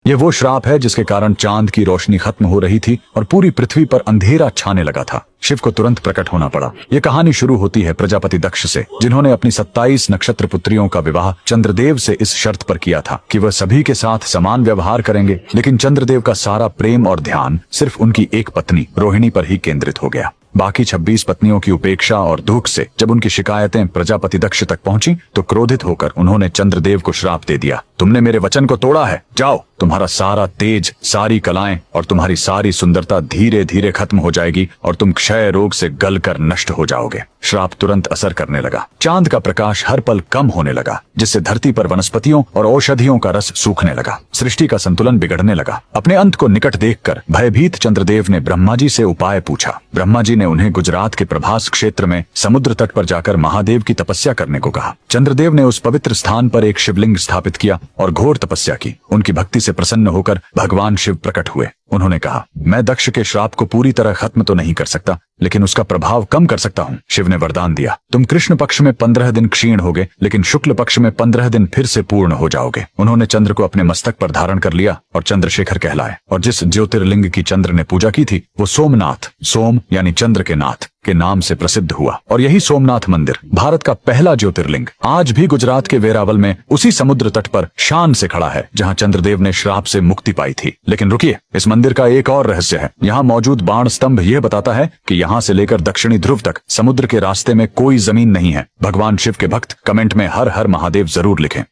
ये वो श्राप है जिसके कारण चांद की रोशनी खत्म हो रही थी और पूरी पृथ्वी पर अंधेरा छाने लगा था। शिव को तुरंत प्रकट होना पड़ा। ये कहानी शुरू होती है प्रजापति दक्ष से, जिन्होंने अपनी 27 नक्षत्र पुत्रियों का विवाह चंद्रदेव से इस शर्त पर किया था कि वह सभी के साथ समान व्यवहार करेंगे। लेकिन चंद्रदेव का सारा प्रेम और ध्यान सिर्फ उनकी एक पत्नी रोहिणी पर ही केंद्रित हो गया। बाकी 26 पत्नियों की उपेक्षा और दुख से जब उनकी शिकायतें प्रजापति दक्ष तक पहुंची तो क्रोधित होकर उन्होंने चंद्रदेव को श्राप दे दिया, तुमने मेरे वचन को तोड़ा है, जाओ, तुम्हारा सारा तेज, सारी कलाएं और तुम्हारी सारी सुंदरता धीरे धीरे खत्म हो जाएगी और तुम क्षय रोग से गलकर नष्ट हो जाओगे। श्राप तुरंत असर करने लगा। चांद का प्रकाश हर पल कम होने लगा, जिससे धरती पर वनस्पतियों और औषधियों का रस सूखने लगा। सृष्टि का संतुलन बिगड़ने लगा। अपने अंत को निकट देखकर भयभीत चंद्रदेव ने ब्रह्मा जी से उपाय पूछा। ब्रह्मा जी ने उन्हें गुजरात के प्रभास क्षेत्र में समुद्र तट पर जाकर महादेव की तपस्या करने को कहा। चंद्रदेव ने उस पवित्र स्थान पर एक शिवलिंग स्थापित किया और घोर तपस्या की। उनकी भक्ति से प्रसन्न होकर भगवान शिव प्रकट हुए। उन्होंने कहा, मैं दक्ष के श्राप को पूरी तरह खत्म तो नहीं कर सकता, लेकिन उसका प्रभाव कम कर सकता हूँ। शिव ने वरदान दिया, तुम कृष्ण पक्ष में 15 दिन क्षीण होगे, लेकिन शुक्ल पक्ष में 15 दिन फिर से पूर्ण हो जाओगे। उन्होंने चंद्र को अपने मस्तक पर धारण कर लिया और चंद्रशेखर कहलाए। और जिस ज्योतिर्लिंग की चंद्र ने पूजा की थी वो सोमनाथ, सोम यानी चंद्र के नाथ के नाम से प्रसिद्ध हुआ। और यही सोमनाथ मंदिर भारत का पहला ज्योतिर्लिंग आज भी गुजरात के वेरावल में उसी समुद्र तट पर शान से खड़ा है, जहाँ चंद्रदेव ने श्राप से मुक्ति पाई थी। लेकिन रुकिए, इस मंदिर का एक और रहस्य है। यहाँ मौजूद बाण स्तंभ यह बताता है कि यहाँ से लेकर दक्षिणी ध्रुव तक समुद्र के रास्ते में कोई जमीन नहीं है। भगवान शिव के भक्त कमेंट में हर हर महादेव जरूर लिखें।